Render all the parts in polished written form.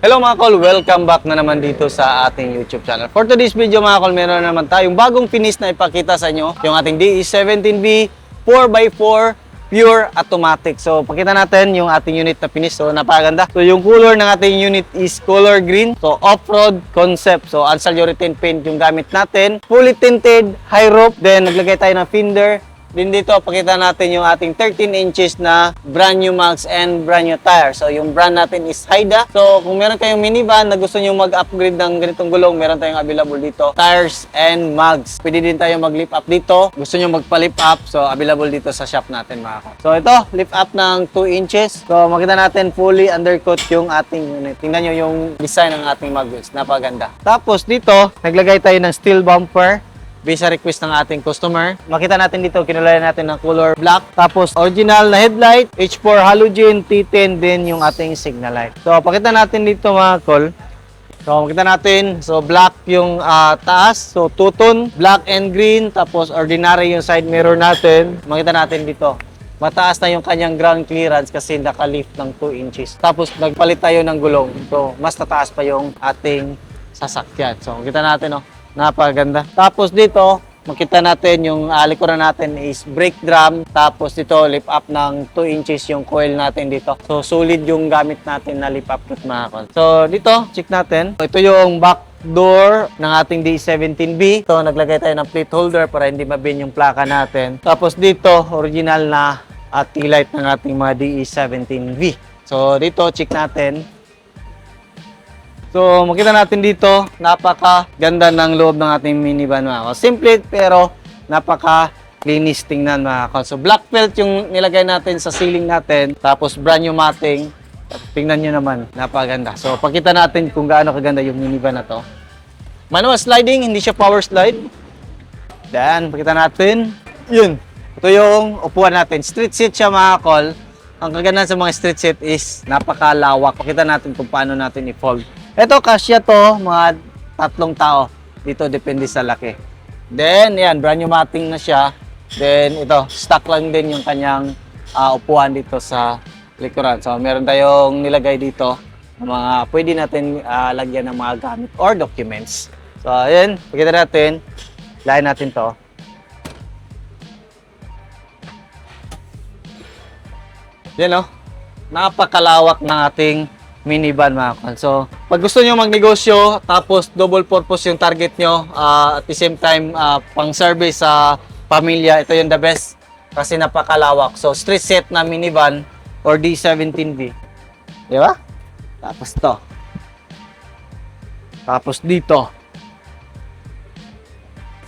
Hello mga kol, welcome back na naman dito sa ating YouTube channel. For today's video mga kol, meron na naman tayong bagong finish na ipakita sa inyo. Yung ating DE17V 4x4 pure automatic. So pakita natin yung ating unit na finish. So napakaganda. So yung color ng ating unit is color green. So off-road concept. So anti-urethane paint yung gamit natin. Fully tinted, high roof. Then naglagay tayo ng fender. Din dito, pakita natin yung ating 13 inches na brand new mags and brand new tire. So, yung brand natin is Haida. So, kung meron kayong minivan na gusto nyo mag-upgrade ng ganitong gulong, meron tayong available dito. Tires and mags. Pwede din tayo mag-lift up dito. Gusto nyo magpa-lift up, so available dito sa shop natin mga ko. So, ito, lift up ng 2 inches. So, makita natin fully undercut yung ating unit. Tingnan nyo yung design ng ating mag wheels. Napaganda. Tapos, dito, naglagay tayo ng steel bumper. Based sa request ng ating customer. Makita natin dito, kinulayan natin ng color black. Tapos, original na headlight, H4 halogen, T10 din yung ating signal light. So, pakita natin dito mga kol. So, makita natin. So, black yung taas. So, two-tone, black and green. Tapos, ordinary yung side mirror natin. Makita natin dito. Mataas na yung kanyang ground clearance kasi naka-lift ng 2 inches. Tapos, nagpalit tayo ng gulong. So, mas tataas pa yung ating sasakyan. So, makita natin, oh. Napaganda. Tapos dito, makita natin yung likuran natin is brake drum. Tapos dito, lift up ng 2 inches yung coil natin dito. So, solid yung gamit natin na lift up mga kon. So, dito, check natin. Ito yung back door ng ating DE17V. Ito, naglagay tayo ng plate holder para hindi mabin yung plaka natin. Tapos dito, original na taillight ng ating mga DE17V. So, dito, check natin. So, makita natin dito, napaka-ganda ng loob ng ating minivan mga ko. Simple pero napaka-linis tingnan mga ko. So, black felt yung nilagay natin sa ceiling natin. Tapos, brand new matting. Tingnan nyo naman, napakaganda. So, pakita natin kung gaano kaganda yung minivan na to. Manual sliding, hindi siya power slide. Then, pakita natin. Yun. Ito yung upuan natin. Street seat siya mga kol. Ang kaganda sa mga street seat is napakalawak. Pakita natin kung paano natin i-fold. Ito, kasya to, mga 3 tao. Dito, depende sa laki. Then, yan, brand new matting na siya. Then, ito, stock lang din yung kanyang upuan dito sa likuran. So, meron tayong nilagay dito na mga pwede natin lagyan ng mga gamit or documents. So, ayan, pakita natin. Lain natin to. Yan, oh. Napakalawak ng ating minivan mga kon. So, pag gusto nyo magnegosyo, tapos double purpose yung target nyo, at the same time, pang service sa pamilya, ito yung the best kasi napakalawak. So, street set na minivan or D17V. Di ba? Tapos to. Tapos dito.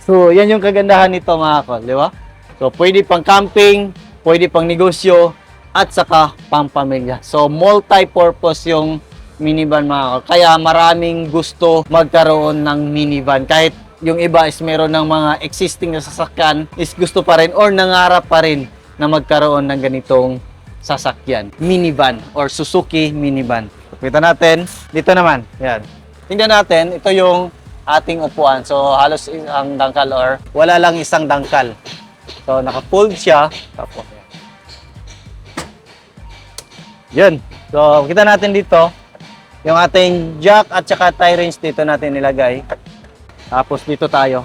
So, yan yung kagandahan nito mga kon. Di ba? So, pwede pang camping, pwede pang negosyo, at saka pampamilya. So, multi-purpose yung minivan mga kol. Kaya maraming gusto magkaroon ng minivan. Kahit yung iba is meron ng mga existing na sasakyan, is gusto pa rin or nangarap pa rin na magkaroon ng ganitong sasakyan. Minivan or Suzuki minivan. Kita natin, dito naman. Yan. Tingnan natin, ito yung ating upuan. So, halos isang dangkal or wala lang isang dangkal. So, naka-fold siya. Tapos, yun. So, kita natin dito, yung ating jack at saka tie wrench dito natin nilagay. Tapos dito tayo.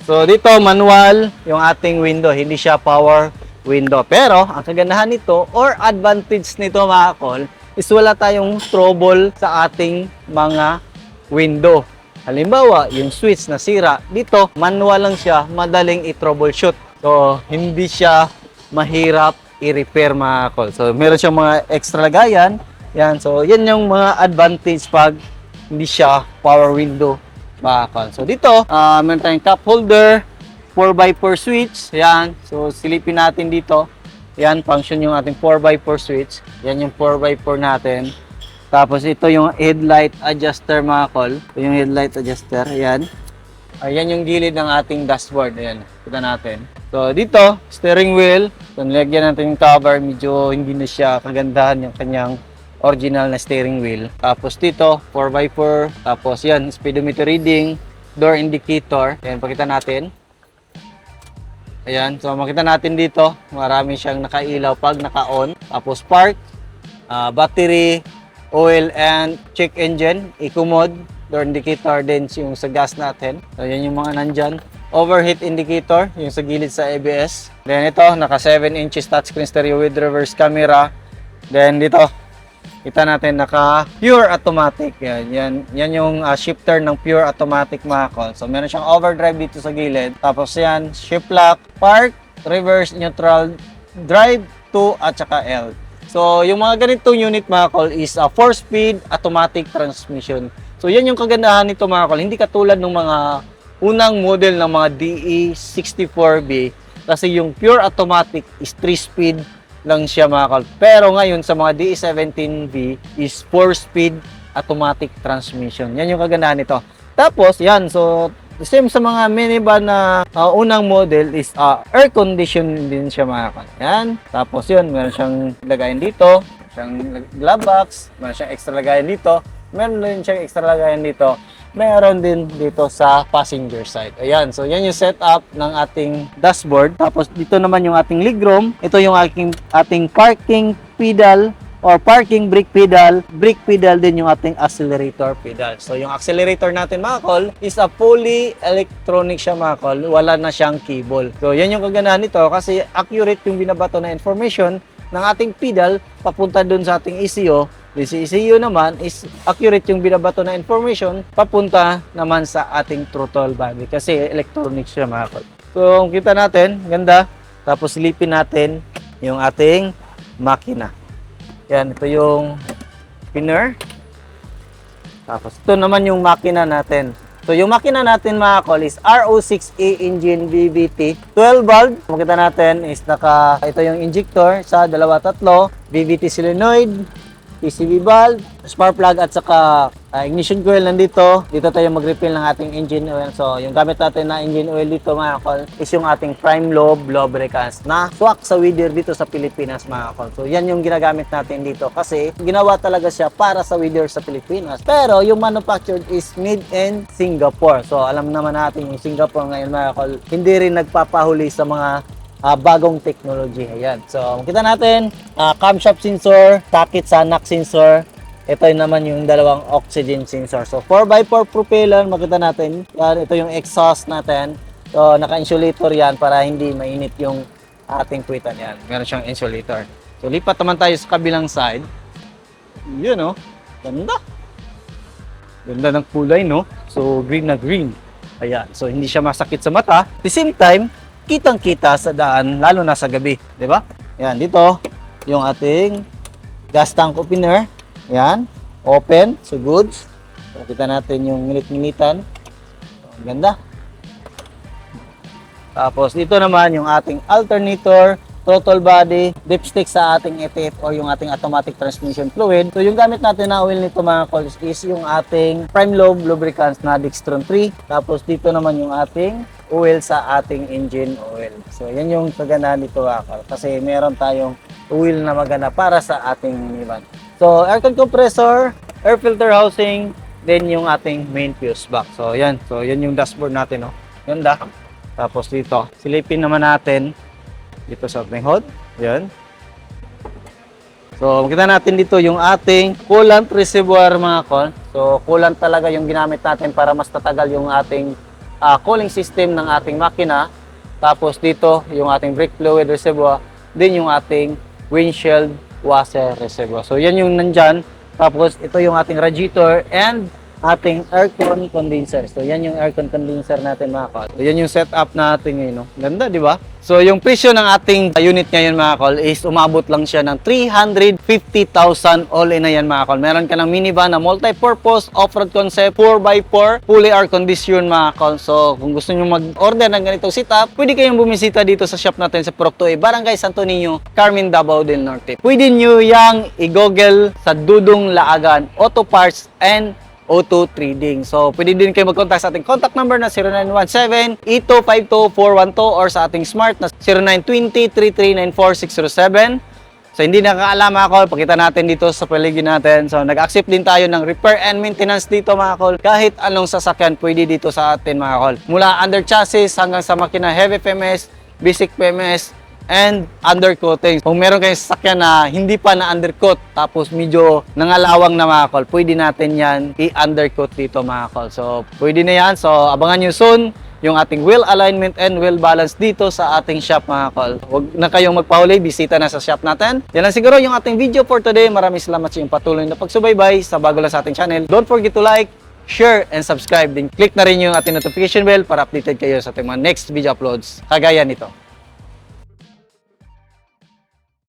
So, dito manual yung ating window. Hindi siya power window. Pero, ang kagandahan nito or advantage nito mga kol, is wala tayong trouble sa ating mga window. Halimbawa, yung switch na sira, dito manual lang siya, madaling i-troubleshoot. So, hindi siya mahirap i-repair mga kol. So, meron siyang mga extra lagayan. Yan. So, yan yung mga advantage pag hindi siya power window mga kol. So, dito, meron tayong cup holder, 4x4 switch. Yan. So, silipin natin dito. Yan, function yung ating 4x4 switch. Yan yung 4x4 natin. Tapos, ito yung headlight adjuster mga kol. Ito yung headlight adjuster. Yan. Ayan yung gilid ng ating dashboard. Ayan. Kita natin. So, dito, steering wheel. So, nilagyan natin yung cover. Medyo hindi na siya kagandahan yung kanyang original na steering wheel. Tapos dito, 4x4. Tapos yan, speedometer reading, door indicator. Ayan, pakita natin. Ayan, so makita natin dito, marami siyang nakailaw pag naka-on. Tapos park, battery, oil and check engine, eco mode, door indicator din yung sa gas natin. So yan yung mga nandyan. Overheat indicator, yung sa gilid sa ABS. Then ito, naka 7 inches touchscreen stereo with reverse camera. Then dito, kita natin naka pure automatic. Yan yung shifter ng pure automatic mga kol. So meron siyang overdrive dito sa gilid. Tapos yan, shift lock, park, reverse, neutral, drive, 2 at saka L. So yung mga ganitong unit mga kol is 4-speed automatic transmission. So yan yung kagandahan nito mga kol. Hindi katulad ng mga unang model ng mga DE64B kasi yung pure automatic is 3-speed lang siya mga kol. Pero ngayon sa mga DE17B is 4-speed automatic transmission. Yan yung kagandahan nito. Tapos yan, so the same sa mga minivan na unang model is air condition din siya mga kol. Yan. Tapos yun, meron siyang lagayan dito, siyang glove box, meron siyang extra lagayan dito, meron din siyang extra lagayan dito. Meron din dito sa passenger side. Ayan, so yan yung setup ng ating dashboard. Tapos dito naman yung ating legroom. Ito yung ating parking pedal or parking brake pedal. Brake pedal din yung ating accelerator pedal. So yung accelerator natin mga kol is a fully electronic siya mga kol. Wala na siyang cable. So yan yung kagandahan nito kasi accurate yung binabato na information ng ating pedal papunta dun sa ating ECU. This ECU naman is accurate yung binabato na information papunta naman sa ating throttle body kasi electronic siya mga kol. So kita natin, ganda. Tapos silipin natin yung ating makina. Yan, ito yung spinner. Tapos ito naman yung makina natin. So yung makina natin mga kol is RO6A engine VVT 12 valve. Makita natin is ito yung injector sa 2-3, VVT solenoid, PCV valve, spark plug at saka ignition coil nandito. Dito tayo mag-refill ng ating engine oil. So, yung gamit natin na engine oil dito mga kol is yung ating prime lobe lubricants na swak sa Whittier dito sa Pilipinas mga kol. So, yan yung ginagamit natin dito kasi ginawa talaga siya para sa Whittier sa Pilipinas. Pero, yung manufactured is made in Singapore. So, alam naman natin yung Singapore ngayon mga kol, hindi rin nagpapahuli sa mga bagong technology. Ayan. So, makita natin, camshaft sensor, takit sa knock sensor. Ito naman yung dalawang oxygen sensor. So, 4x4 propeller, makita natin. Yan, ito yung exhaust natin. So, naka-insulator yan para hindi mainit yung ating puwitan. Yan, meron siyang insulator. So, lipat naman tayo sa kabilang side. Yun, oh. Ganda. Ganda ng kulay, no? So, green na green. Ayan. So, hindi siya masakit sa mata. At the same time, kitang-kita sa daan, lalo na sa gabi, di ba? Yan, dito, yung ating gas tank opener. Yan, open, so goods. So, kita natin yung minit-minitan. So, ang ganda. Tapos, dito naman yung ating alternator, throttle body, dipstick sa ating ETF or yung ating automatic transmission fluid. So, yung gamit natin na oil nito mga kols is yung ating prime lobe lubricants na Dextron 3. Tapos, dito naman yung ating oil sa ating engine oil. So, yan yung kagandahan dito mga kasi meron tayong oil na maganda para sa ating minivan. So, aircon compressor, air filter housing, then yung ating main fuse box. So, yan. So, yan yung dashboard natin, no? Ganda. Tapos dito, silipin naman natin dito sa ating hood. Yan. So, makita natin dito yung ating coolant reservoir mga kol. So, coolant talaga yung ginamit natin para mas tatagal yung ating cooling system ng ating makina. Tapos dito yung ating brake fluid reservoir, din yung ating windshield washer reservoir. So yan yung nandyan. Tapos ito yung ating radiator and ating aircon condenser. So yan yung aircon condenser natin mga kol. So yan yung setup natin ngayon, no? Ganda, di ba? So yung presyo ng ating unit ngayon mga kol is umabot lang siya ng 350,000 all in na yan mga kol. Meron ka ng minivan na multi-purpose off-road concept 4x4 fully air conditioned mga kol. So kung gusto niyo mag-order ng ganitong setup, pwede kayong bumisita dito sa shop natin sa Purok 2, Barangay Santo Niño, Carmen, Davao del Norte. Pwede niyo yang i-google sa Dudong Laagan Auto Parts and Auto Trading. So, pwede din kayo mag-contact sa ating contact number na 0917-8252-412 or sa ating smart na 0920-3394607. So, hindi nakakaalam mga kol, pakita natin dito sa paligid natin. So, nag-accept din tayo ng repair and maintenance dito mga kol. Kahit anong sasakyan, pwede dito sa atin mga kol. Mula under chassis hanggang sa makina heavy PMS, basic PMS, and undercoating. Kung meron kayong sasakyan na hindi pa na-undercoat, tapos medyo nangalawang na mga call, pwede natin yan i-undercoat dito mga call. So, pwede na yan. So, abangan nyo soon yung ating wheel alignment and wheel balance dito sa ating shop mga call. Huwag na kayong magpahuli, bisita na sa shop natin. Yan lang siguro yung ating video for today. Maraming salamat sa inyong patuloy na pagsubaybay sa bago lang sa ating channel. Don't forget to like, share, and subscribe. Then click na rin yung ating notification bell para updated kayo sa ating mga next video uploads kagaya nito.